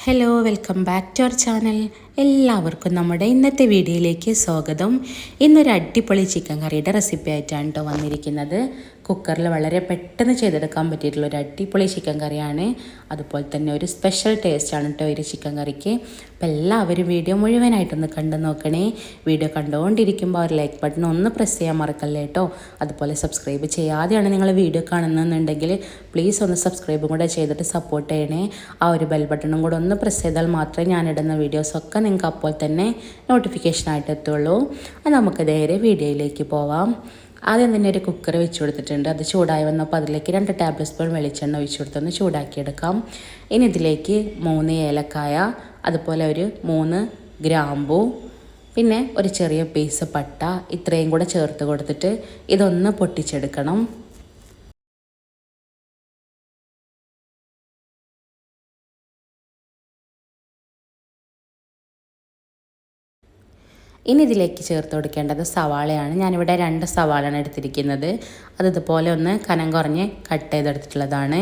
Hello, welcome back to our channel. എല്ലാവർക്കും നമ്മുടെ ഇന്നത്തെ വീഡിയോയിലേക്ക് സ്വാഗതം. ഇന്നൊരു അടിപൊളി ചിക്കൻ കറിയുടെ റെസിപ്പി ആയിട്ടാണ് കേട്ടോ വന്നിരിക്കുന്നത്. കുക്കറിൽ വളരെ പെട്ടെന്ന് ചെയ്തെടുക്കാൻ പറ്റിയിട്ടുള്ള ഒരു അടിപൊളി ചിക്കൻ കറിയാണ്. അതുപോലെ തന്നെ ഒരു സ്പെഷ്യൽ ടേസ്റ്റാണ് കേട്ടോ ഒരു ചിക്കൻ കറിക്ക്. അപ്പോൾ എല്ലാവരും വീഡിയോ മുഴുവനായിട്ടൊന്ന് കണ്ടു നോക്കണേ. വീഡിയോ കണ്ടുകൊണ്ടിരിക്കുമ്പോൾ ഒരു ലൈക്ക് ബട്ടൺ ഒന്ന് പ്രസ് ചെയ്യാൻ മറക്കല്ലേ കേട്ടോ. അതുപോലെ സബ്സ്ക്രൈബ് ചെയ്യാതെയാണ് നിങ്ങൾ വീഡിയോ കാണുന്നതെന്നുണ്ടെങ്കിൽ പ്ലീസ് ഒന്ന് സബ്സ്ക്രൈബും കൂടെ ചെയ്തിട്ട് സപ്പോർട്ട് ചെയ്യണേ. ആ ഒരു ബെൽ ബട്ടണും കൂടെ ഒന്ന് പ്രസ് ചെയ്താൽ മാത്രമേ ഞാനിടുന്ന വീഡിയോസൊക്കെ നിങ്ങൾക്ക് അപ്പോൾ തന്നെ നോട്ടിഫിക്കേഷനായിട്ട് എത്തുള്ളൂ. അത് നമുക്ക് നേരെ വീഡിയോയിലേക്ക് പോവാം. ആദ്യം തന്നെ ഒരു കുക്കർ വെച്ച് കൊടുത്തിട്ടുണ്ട്. അത് ചൂടായി വന്നപ്പോൾ അതിലേക്ക് 2 ടേബിൾ സ്പൂൺ വെളിച്ചെണ്ണ ഒഴിച്ച് കൊടുത്തൊന്ന് ചൂടാക്കിയെടുക്കാം. ഇനി ഇതിലേക്ക് 3 ഏലക്കായ, അതുപോലെ ഒരു 3 ഗ്രാമ്പൂ, പിന്നെ ഒരു ചെറിയ പീസ് പട്ട, ഇത്രയും കൂടെ ചേർത്ത് കൊടുത്തിട്ട് ഇതൊന്ന് പൊട്ടിച്ചെടുക്കണം. ഇനി ഇതിലേക്ക് ചേർത്ത് കൊടുക്കേണ്ടത് സവാളയാണ്. ഞാനിവിടെ 2 സവാളയാണ് എടുത്തിരിക്കുന്നത്. അത് ഇതുപോലെ ഒന്ന് കനം കുറഞ്ഞ് കട്ട് ചെയ്തെടുത്തിട്ടുള്ളതാണ്.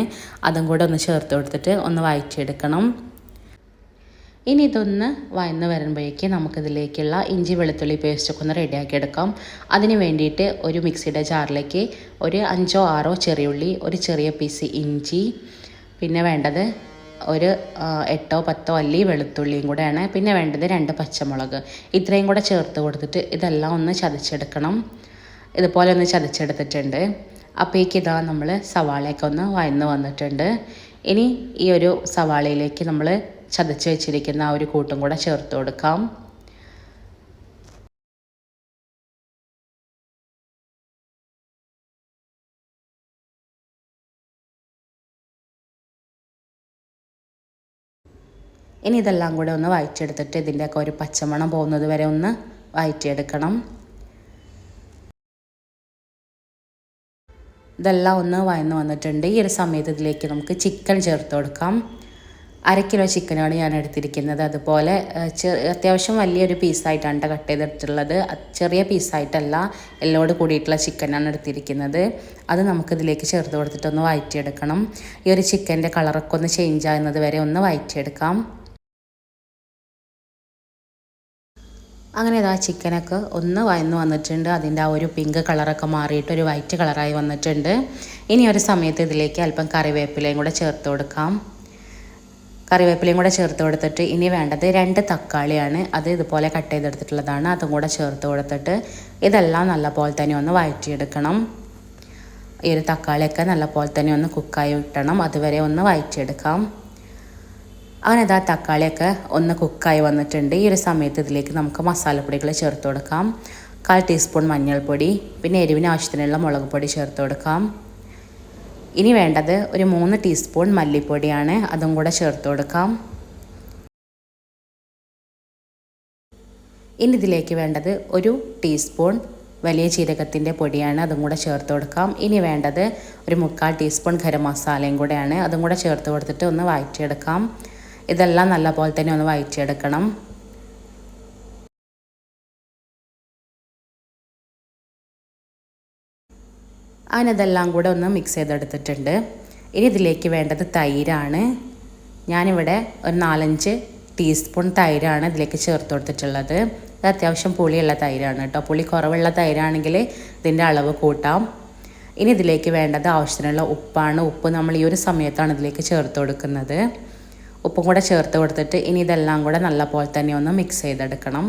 അതും കൂടെ ഒന്ന് ചേർത്ത് കൊടുത്തിട്ട് ഒന്ന് വഴറ്റിയെടുക്കണം. ഇനി ഇതൊന്ന് വഴന്ന് വരുമ്പോഴേക്ക് നമുക്കിതിലേക്കുള്ള ഇഞ്ചി വെളുത്തുള്ളി പേസ്റ്റൊക്കെ ഒന്ന് റെഡിയാക്കിയെടുക്കാം. അതിന് വേണ്ടിയിട്ട് ഒരു മിക്സിയുടെ ജാറിലേക്ക് ഒരു 5 or 6 ചെറിയുള്ളി, ഒരു ചെറിയ പീസ് ഇഞ്ചി, പിന്നെ വേണ്ടത് ഒരു 8 or 10 അല്ലി വെളുത്തുള്ളിയും കൂടെയാണ്. പിന്നെ വേണ്ടത് 2 പച്ചമുളക്. ഇത്രയും കൂടെ ചേർത്ത് കൊടുത്തിട്ട് ഇതെല്ലാം ഒന്ന് ചതച്ചെടുക്കണം. ഇതുപോലെ ഒന്ന് ചതച്ചെടുത്തിട്ടുണ്ട്. അപ്പോഴേക്ക് ഇതാ നമ്മൾ സവാളയൊക്കെ ഒന്ന് വഴന്ന് വന്നിട്ടുണ്ട്. ഇനി ഈ ഒരു സവാളയിലേക്ക് നമ്മൾ ചതച്ച് വെച്ചിരിക്കുന്ന ആ ഒരു കൂട്ടും കൂടെ ചേർത്ത് കൊടുക്കാം. ഇനി ഇതെല്ലാം കൂടെ ഒന്ന് വഴറ്റിയെടുത്തിട്ട് ഇതിൻ്റെയൊക്കെ ഒരു പച്ചമണം പോകുന്നത് വരെ ഒന്ന് വഴറ്റിയെടുക്കണം. ഇതെല്ലാം ഒന്ന് വഴന്ന് വന്നിട്ടുണ്ട്. ഈ ഒരു സമയത്ത് ഇതിലേക്ക് നമുക്ക് ചിക്കൻ ചേർത്ത് കൊടുക്കാം. 1/2 കിലോ ചിക്കനാണ് ഞാൻ എടുത്തിരിക്കുന്നത്. അതുപോലെ അത്യാവശ്യം വലിയൊരു പീസായിട്ടാണ് കട്ട് ചെയ്തിട്ടുള്ളത്. ചെറിയ പീസായിട്ടല്ല, എല്ലോട് കൂടിയിട്ടുള്ള ചിക്കനാണ് എടുത്തിരിക്കുന്നത്. അത് നമുക്കിതിലേക്ക് ചേർത്ത് കൊടുത്തിട്ടൊന്ന് വഴറ്റിയെടുക്കണം. ഈ ഒരു ചിക്കൻ്റെ കളറൊക്കെ ഒന്ന് ചേഞ്ച് ആകുന്നത് വരെ ഒന്ന് വഴറ്റിയെടുക്കാം. അങ്ങനെ ഇതാ ചിക്കനൊക്കെ ഒന്ന് വഴന്ന് വന്നിട്ടുണ്ട്. അതിൻ്റെ ആ ഒരു പിങ്ക് കളറൊക്കെ മാറിയിട്ട് ഒരു വൈറ്റ് കളറായി വന്നിട്ടുണ്ട്. ഇനി ഒരു സമയത്ത് ഇതിലേക്ക് അല്പം കറിവേപ്പിലയും കൂടെ ചേർത്ത് കൊടുക്കാം. കറിവേപ്പിലയും കൂടെ ചേർത്ത് കൊടുത്തിട്ട് ഇനി വേണ്ടത് 2 തക്കാളിയാണ്. അത് ഇതുപോലെ കട്ട് ചെയ്തെടുത്തിട്ടുള്ളതാണ്. അതും കൂടെ ചേർത്ത് കൊടുത്തിട്ട് ഇതെല്ലാം നല്ലപോലെ തന്നെ ഒന്ന് വഴറ്റിയെടുക്കണം. ഈ ഒരു തക്കാളിയൊക്കെ നല്ലപോലെ തന്നെ ഒന്ന് കുക്കായി വിട്ടണം. അതുവരെ ഒന്ന് വഴറ്റിയെടുക്കാം. അങ്ങനെ ഇതാ തക്കാളിയൊക്കെ ഒന്ന് കുക്കായി വന്നിട്ടുണ്ട്. ഈ ഒരു സമയത്ത് ഇതിലേക്ക് നമുക്ക് മസാലപ്പൊടികൾ ചേർത്ത് കൊടുക്കാം. 1/4 ടീസ്പൂൺ മഞ്ഞൾപ്പൊടി, പിന്നെ എരിവിന് ആവശ്യത്തിനുള്ള മുളക് പൊടി ചേർത്ത് കൊടുക്കാം. ഇനി വേണ്ടത് ഒരു 3 ടീസ്പൂൺ മല്ലിപ്പൊടിയാണ്. അതും കൂടെ ചേർത്ത് കൊടുക്കാം. ഇനി ഇതിലേക്ക് വേണ്ടത് ഒരു ടീസ്പൂൺ വലിയ ജീരകത്തിൻ്റെ പൊടിയാണ്. അതും കൂടെ ചേർത്ത് കൊടുക്കാം. ഇനി വേണ്ടത് ഒരു 3/4 ടീസ്പൂൺ ഗരം മസാലയും കൂടെയാണ്. അതും കൂടെ ചേർത്ത് കൊടുത്തിട്ട് ഒന്ന് വഴറ്റിയെടുക്കാം. ഇതെല്ലാം നല്ലപോലെ തന്നെ ഒന്ന് വഴറ്റിയെടുക്കണം. അങ്ങനെ ഇതെല്ലാം കൂടെ ഒന്ന് മിക്സ് ചെയ്തെടുത്തിട്ടുണ്ട്. ഇനി ഇതിലേക്ക് വേണ്ടത് തൈരാണ്. ഞാനിവിടെ ഒരു 4-5 ടീസ്പൂൺ തൈരാണ് ഇതിലേക്ക് ചേർത്ത് കൊടുത്തിട്ടുള്ളത്. ഇത് അത്യാവശ്യം പുളിയുള്ള തൈരാണ് കേട്ടോ. പുളി കുറവുള്ള തൈരാണെങ്കിൽ ഇതിൻ്റെ അളവ് കൂട്ടാം. ഇനി ഇതിലേക്ക് വേണ്ടത് ആവശ്യത്തിനുള്ള ഉപ്പാണ്. ഉപ്പ് നമ്മൾ ഈ ഒരു സമയത്താണ് ഇതിലേക്ക് ചേർത്ത് കൊടുക്കുന്നത്. ഉപ്പും കൂടെ ചേർത്ത് കൊടുത്തിട്ട് ഇനി ഇതെല്ലാം കൂടെ നല്ല പോലെ തന്നെ ഒന്ന് മിക്സ് ചെയ്തെടുക്കണം.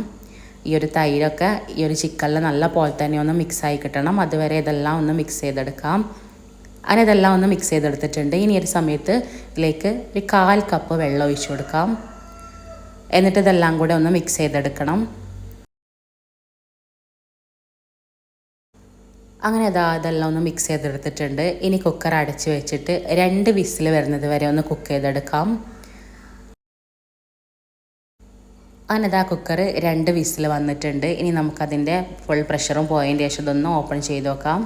ഈ ഒരു തൈരൊക്കെ ഈ ഒരു ചിക്കനിൽ നല്ല പോലെ തന്നെ ഒന്ന് മിക്സായി കിട്ടണം. അതുവരെ ഇതെല്ലാം ഒന്ന് മിക്സ് ചെയ്തെടുക്കാം. അങ്ങനെ ഇതെല്ലാം ഒന്ന് മിക്സ് ചെയ്തെടുത്തിട്ടുണ്ട്. ഇനി ഒരു സമയത്ത് ഇതിലേക്ക് ഒരു 1/4 കപ്പ് വെള്ളം ഒഴിച്ച് കൊടുക്കാം. എന്നിട്ട് ഇതെല്ലാം കൂടെ ഒന്ന് മിക്സ് ചെയ്തെടുക്കണം. അങ്ങനെ ഇതെല്ലാം ഒന്ന് മിക്സ് ചെയ്തെടുത്തിട്ടുണ്ട്. ഇനി കുക്കർ അടച്ച് വെച്ചിട്ട് 2 വിസിൽ വരുന്നത് വരെ ഒന്ന് കുക്ക് ചെയ്തെടുക്കാം. അങ്ങനെ കുക്കർ 2 വിസിൽ വന്നിട്ടുണ്ട്. ഇനി നമുക്കതിൻ്റെ ഫുൾ പ്രഷറും പോയതിൻ്റെ ശേഷം ഇതൊന്ന് ഓപ്പൺ ചെയ്ത് നോക്കാം.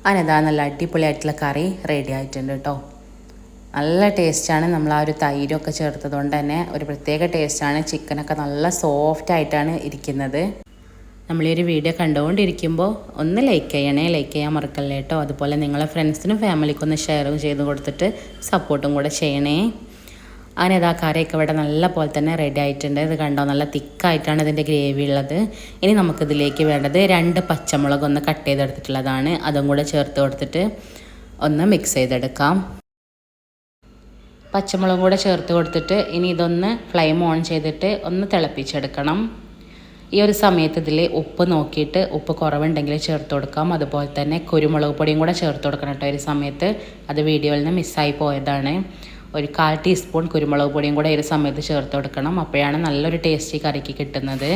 അങ്ങനെ നല്ല അടിപൊളിയായിട്ടുള്ള കറി റെഡി ആയിട്ടുണ്ട് കേട്ടോ. നല്ല ടേസ്റ്റാണ്. നമ്മൾ ആ ഒരു തൈരൊക്കെ ചേർത്തത് കൊണ്ട് തന്നെ ഒരു പ്രത്യേക ടേസ്റ്റാണ്. ചിക്കനൊക്കെ നല്ല സോഫ്റ്റ് ആയിട്ടാണ് ഇരിക്കുന്നത്. നമ്മളീ ഒരു വീഡിയോ കണ്ടുകൊണ്ടിരിക്കുമ്പോൾ ഒന്ന് ലൈക്ക് ചെയ്യാൻ മറക്കല്ലേ കേട്ടോ. അതുപോലെ നിങ്ങളെ ഫ്രണ്ട്സിനും ഫാമിലിക്കൊന്ന് ഷെയറും ചെയ്ത് കൊടുത്തിട്ട് സപ്പോർട്ടും കൂടെ ചെയ്യണേ. അങ്ങനെ ഇതാ കറിയൊക്കെ ഇവിടെ നല്ല പോലെ തന്നെ റെഡി ആയിട്ടുണ്ട്. ഇത് കണ്ടോ, നല്ല തിക്കായിട്ടാണ് ഇതിൻ്റെ ഗ്രേവി ഉള്ളത്. ഇനി നമുക്കിതിലേക്ക് വേണ്ടത് 2 പച്ചമുളക് ഒന്ന് കട്ട് ചെയ്തെടുത്തിട്ടുള്ളതാണ്. അതും കൂടെ ചേർത്ത് കൊടുത്തിട്ട് ഒന്ന് മിക്സ് ചെയ്തെടുക്കാം. പച്ചമുളകും കൂടെ ചേർത്ത് കൊടുത്തിട്ട് ഇനി ഇതൊന്ന് ഫ്ലെയിം ഓൺ ചെയ്തിട്ട് ഒന്ന് തിളപ്പിച്ചെടുക്കണം. ഈ ഒരു സമയത്ത് ഇതിൽ ഉപ്പ് നോക്കിയിട്ട് ഉപ്പ് കുറവുണ്ടെങ്കിൽ ചേർത്ത് കൊടുക്കാം. അതുപോലെ തന്നെ കുരുമുളക് പൊടിയും കൂടെ ചേർത്ത് കൊടുക്കണം കേട്ടോ. ഒരു സമയത്ത് അത് വീഡിയോയിൽ നിന്ന് മിസ്സായി പോയതാണ്. ഒരു 1/4 ടീസ്പൂൺ കുരുമുളക് പൊടിയും കൂടെ ഈ ഒരു സമയത്ത് ചേർത്ത് കൊടുക്കണം. അപ്പോഴാണ് നല്ലൊരു ടേസ്റ്റി കറിക്ക് കിട്ടുന്നത്.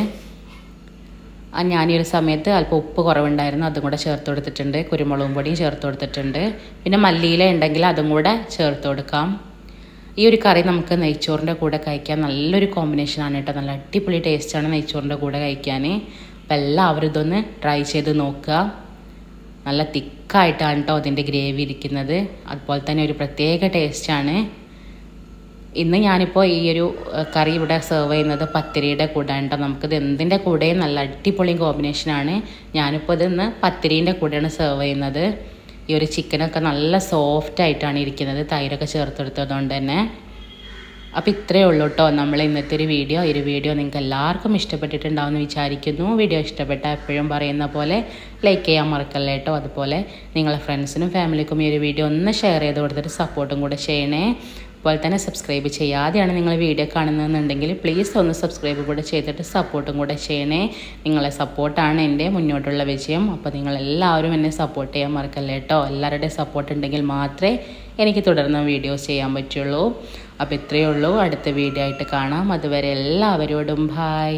ഞാൻ ഈ ഒരു സമയത്ത് അല്പം ഉപ്പ് കുറവുണ്ടായിരുന്നു, അതും കൂടെ ചേർത്ത് കൊടുത്തിട്ടുണ്ട്. കുരുമുളകും പൊടിയും ചേർത്ത് കൊടുത്തിട്ടുണ്ട്. പിന്നെ മല്ലിയില ഉണ്ടെങ്കിൽ അതും കൂടെ ചേർത്ത് കൊടുക്കാം. ഈ ഒരു കറി നമുക്ക് നെയ്ച്ചോറിൻ്റെ കൂടെ കഴിക്കാൻ നല്ലൊരു കോമ്പിനേഷനാണ് കേട്ടോ. നല്ല അടിപൊളി ടേസ്റ്റാണ് നെയ്ച്ചോറിൻ്റെ കൂടെ കഴിക്കാൻ. അപ്പോൾ എല്ലാവരും ഇതൊന്ന് ട്രൈ ചെയ്ത് നോക്കുക. നല്ല തിക്കായിട്ടാണ് കേട്ടോ അതിൻ്റെ ഗ്രേവി ഇരിക്കുന്നത്. അതുപോലെ തന്നെ ഒരു പ്രത്യേക ടേസ്റ്റാണ്. ഇന്ന് ഞാനിപ്പോൾ ഈ ഒരു കറി ഇവിടെ സെർവ് ചെയ്യുന്നത് പത്തിരിയുടെ കൂടെ കേട്ടോ. നമുക്കിത് എന്തിൻ്റെ കൂടെയും നല്ല അടിപൊളി കോമ്പിനേഷനാണ്. ഞാനിപ്പോൾ ഇതിന്ന് പത്തിരീൻ്റെ കൂടെയാണ് സെർവ് ചെയ്യുന്നത്. ഈ ഒരു ചിക്കനൊക്കെ നല്ല സോഫ്റ്റ് ആയിട്ടാണ് ഇരിക്കുന്നത്, തൈരൊക്കെ ചേർത്തെടുത്തതുകൊണ്ട് തന്നെ. അപ്പോൾ ഇത്രയേ ഉള്ളൂ കേട്ടോ നമ്മൾ ഇന്നത്തെ ഒരു വീഡിയോ. ഈ ഒരു വീഡിയോ നിങ്ങൾക്ക് എല്ലാവർക്കും ഇഷ്ടപ്പെട്ടിട്ടുണ്ടാവുമെന്ന് വിചാരിക്കുന്നു. വീഡിയോ ഇഷ്ടപ്പെട്ടാൽ എപ്പോഴും പറയുന്ന പോലെ ലൈക്ക് ചെയ്യാൻ മറക്കല്ലേ കേട്ടോ. അതുപോലെ നിങ്ങളെ ഫ്രണ്ട്സിനും ഫാമിലിക്കും ഈ ഒരു വീഡിയോ ഒന്ന് ഷെയർ ചെയ്ത് കൊടുത്തിട്ട് സപ്പോർട്ടും കൂടെ ചെയ്യണേ. അതുപോലെ തന്നെ സബ്സ്ക്രൈബ് ചെയ്യാതെയാണ് നിങ്ങൾ വീഡിയോ കാണുന്നതെന്നുണ്ടെങ്കിൽ പ്ലീസ് ഒന്ന് സബ്സ്ക്രൈബ് കൂടെ ചെയ്തിട്ട് സപ്പോർട്ടും കൂടെ ചെയ്യണേ. നിങ്ങളെ സപ്പോർട്ടാണ് എൻ്റെ മുന്നോട്ടുള്ള വിജയം. അപ്പോൾ നിങ്ങളെല്ലാവരും എന്നെ സപ്പോർട്ട് ചെയ്യാൻ മറക്കല്ലേ കേട്ടോ. എല്ലാവരുടെയും സപ്പോർട്ട് ഉണ്ടെങ്കിൽ മാത്രമേ എനിക്ക് തുടർന്ന് വീഡിയോസ് ചെയ്യാൻ പറ്റുള്ളൂ. അപ്പോൾ ഇത്രയേ ഉള്ളൂ. അടുത്ത വീഡിയോ ആയിട്ട് കാണാം. അതുവരെ എല്ലാവരോടും ബായ്.